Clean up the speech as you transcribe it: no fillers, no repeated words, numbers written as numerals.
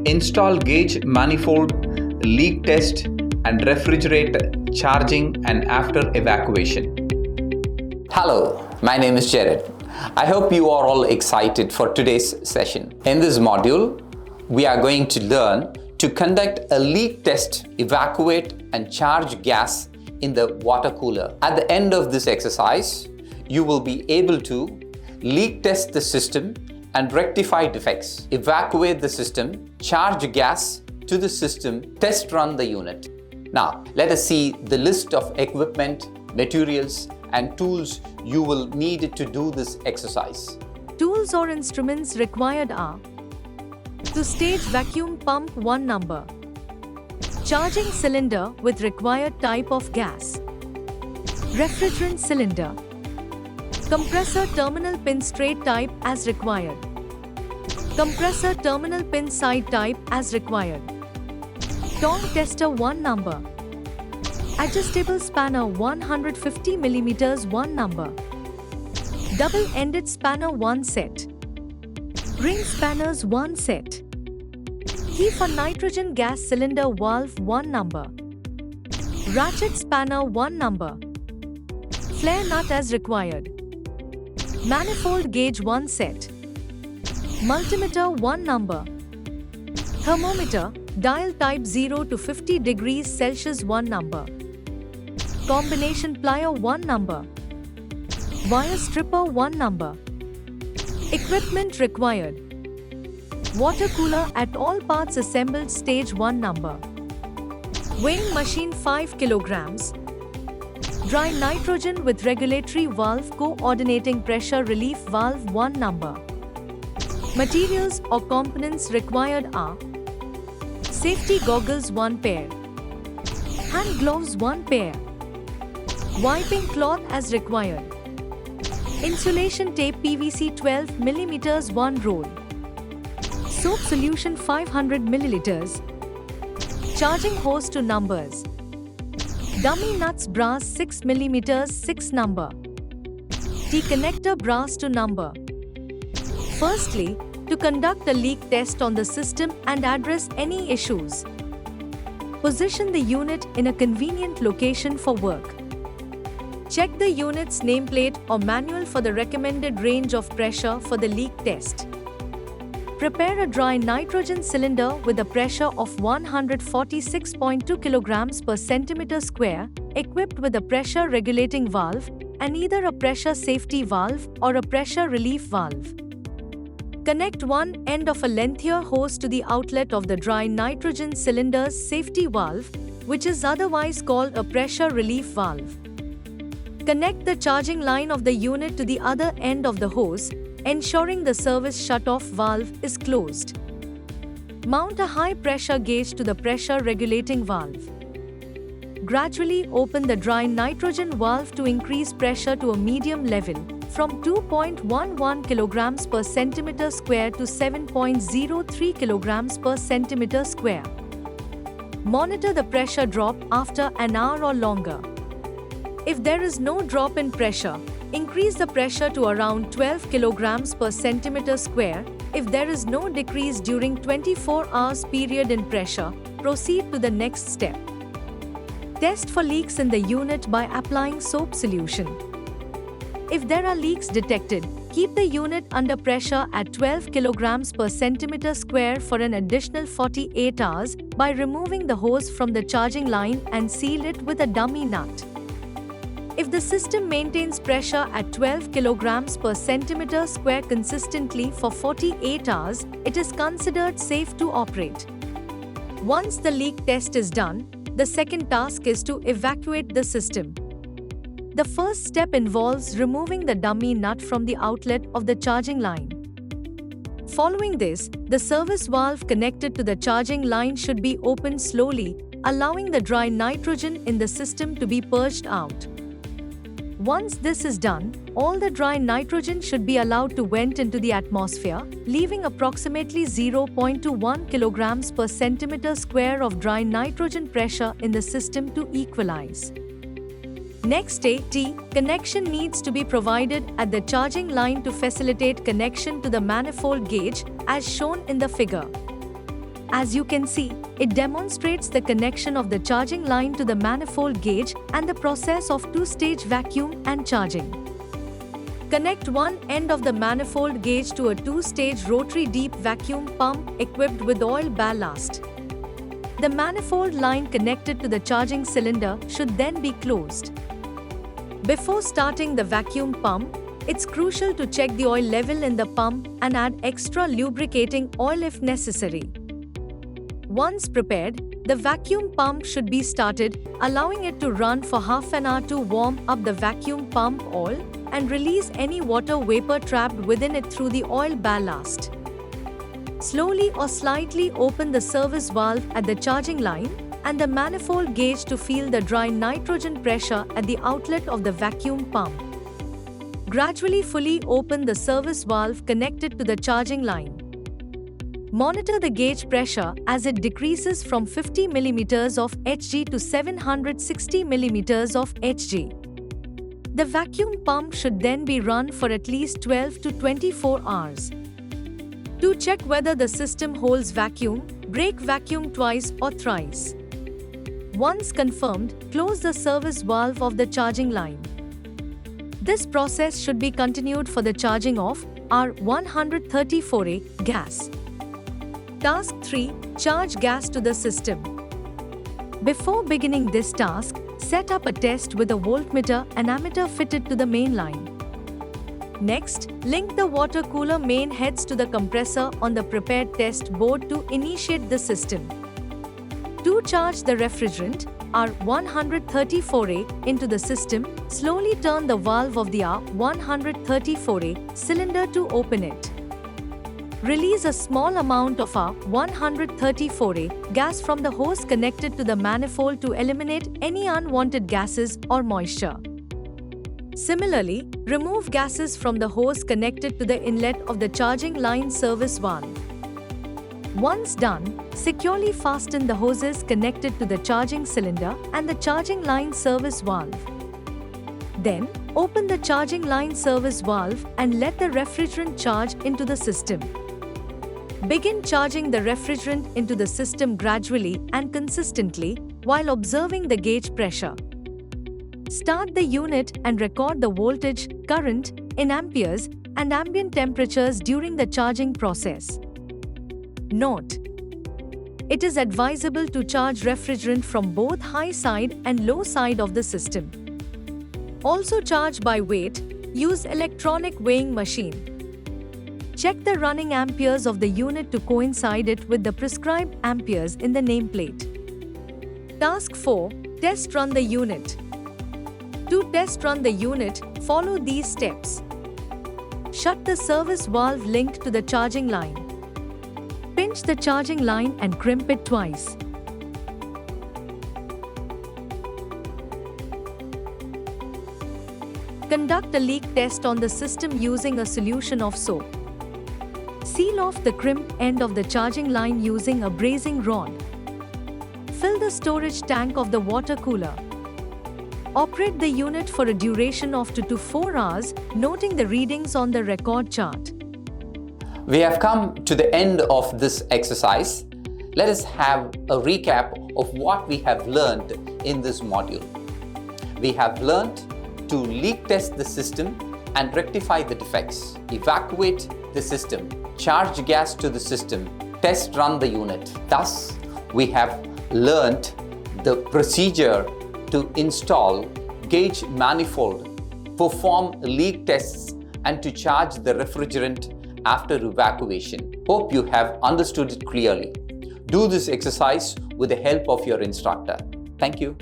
Install gauge manifold, leak test, and refrigerate charging and after evacuation. Hello, my name is Jared. I hope you are all excited for today's session. In this module, we are going to learn to conduct a leak test, evacuate and charge gas in the water cooler. At the end of this exercise, you will be able to leak test the system and rectify defects, evacuate the system, charge gas to the system, test run the unit. Now, let us see the list of equipment, materials, and tools you will need to do this exercise. Tools or instruments required are: to stage vacuum pump 1 number, charging cylinder with required type of gas, refrigerant cylinder, compressor terminal pin straight type as required, compressor terminal pin side type as required, tong tester 1 number, adjustable spanner 150 mm 1 number, double-ended spanner 1 set, ring spanners 1 set, key for nitrogen gas cylinder valve 1 number, ratchet spanner 1 number, flare nut as required, manifold gauge 1 set, multimeter 1 number, thermometer, dial type 0 to 50 degrees Celsius 1 number, combination plier 1 number, wire stripper 1 number. Equipment required: water cooler at all parts assembled stage 1 number, weighing machine 5 kilograms, dry nitrogen with regulatory valve coordinating pressure relief valve 1 number. Materials or components required are: safety goggles 1 pair, hand gloves 1 pair, wiping cloth as required, insulation tape PVC 12 mm 1 roll, soap solution 500 ml, charging hose to numbers, dummy nuts brass 6 mm 6 number, T-connector brass to number. Firstly, to conduct a leak test on the system and address any issues, position the unit in a convenient location for work. Check the unit's nameplate or manual for the recommended range of pressure for the leak test. Prepare a dry nitrogen cylinder with a pressure of 146.2 kilograms per centimeter square, equipped with a pressure regulating valve and either a pressure safety valve or a pressure relief valve. Connect one end of a lengthier hose to the outlet of the dry nitrogen cylinder's safety valve, which is otherwise called a pressure relief valve. Connect the charging line of the unit to the other end of the hose, ensuring the service shut-off valve is closed. Mount a high-pressure gauge to the pressure regulating valve. Gradually open the dry nitrogen valve to increase pressure to a medium level, from 2.11 kilograms per centimeter square to 7.03 kilograms per centimeter square. Monitor the pressure drop after an hour or longer. If there is no drop in pressure, increase the pressure to around 12 kilograms per centimeter square. If there is no decrease during 24 hours period in pressure, proceed to the next step. Test for leaks in the unit by applying soap solution. If there are leaks detected, keep the unit under pressure at 12 kilograms per centimeter square for an additional 48 hours by removing the hose from the charging line and seal it with a dummy nut. If the system maintains pressure at 12 kilograms per centimeter square consistently for 48 hours, it is considered safe to operate. Once the leak test is done, the second task is to evacuate the system. The first step involves removing the dummy nut from the outlet of the charging line. Following this, the service valve connected to the charging line should be opened slowly, allowing the dry nitrogen in the system to be purged out. Once this is done, all the dry nitrogen should be allowed to vent into the atmosphere, leaving approximately 0.21 kilograms per centimeter square of dry nitrogen pressure in the system to equalize. Next, a T connection needs to be provided at the charging line to facilitate connection to the manifold gauge, as shown in the figure. As you can see, it demonstrates the connection of the charging line to the manifold gauge and the process of two-stage vacuum and charging. Connect one end of the manifold gauge to a two-stage rotary deep vacuum pump equipped with oil ballast. The manifold line connected to the charging cylinder should then be closed. Before starting the vacuum pump, it's crucial to check the oil level in the pump and add extra lubricating oil if necessary. Once prepared, the vacuum pump should be started, allowing it to run for half an hour to warm up the vacuum pump oil and release any water vapor trapped within it through the oil ballast. Slowly or slightly open the service valve at the charging line and the manifold gauge to feel the dry nitrogen pressure at the outlet of the vacuum pump. Gradually fully open the service valve connected to the charging line. Monitor the gauge pressure as it decreases from 50 mm of Hg to 760 mm of Hg. The vacuum pump should then be run for at least 12 to 24 hours. To check whether the system holds vacuum, brake vacuum twice or thrice. Once confirmed, close the service valve of the charging line. This process should be continued for the charging of R134A gas. Task 3. Charge gas to the system. Before beginning this task, set up a test with a voltmeter and ammeter fitted to the main line. Next, link the water cooler main heads to the compressor on the prepared test board to initiate the system. To charge the refrigerant, R134A into the system, slowly turn the valve of the R134A cylinder to open it. Release a small amount of R134A gas from the hose connected to the manifold to eliminate any unwanted gases or moisture. Similarly, remove gases from the hose connected to the inlet of the charging line service valve. Once done, securely fasten the hoses connected to the charging cylinder and the charging line service valve. Then, open the charging line service valve and let the refrigerant charge into the system. Begin charging the refrigerant into the system gradually and consistently while observing the gauge pressure. Start the unit and record the voltage, current, in amperes, and ambient temperatures during the charging process. Note: it is advisable to charge refrigerant from both high side and low side of the system. Also charge by weight, use electronic weighing machine. Check the running amperes of the unit to coincide it with the prescribed amperes in the nameplate. Task 4. Test run the unit. To test run the unit, follow these steps. Shut the service valve linked to the charging line. Pinch the charging line and crimp it twice. Conduct a leak test on the system using a solution of soap. Seal off the crimped end of the charging line using a brazing rod. Fill the storage tank of the water cooler. Operate the unit for a duration of 2 to 4 hours, noting the readings on the record chart. We have come to the end of this exercise. Let us have a recap of what we have learned in this module. We have learned to leak test the system and rectify the defects, evacuate the system, charge gas to the system, test run the unit. Thus, we have learned the procedure to install gauge manifold, perform leak tests, and to charge the refrigerant after evacuation. Hope you have understood it clearly. Do this exercise with the help of your instructor. Thank you.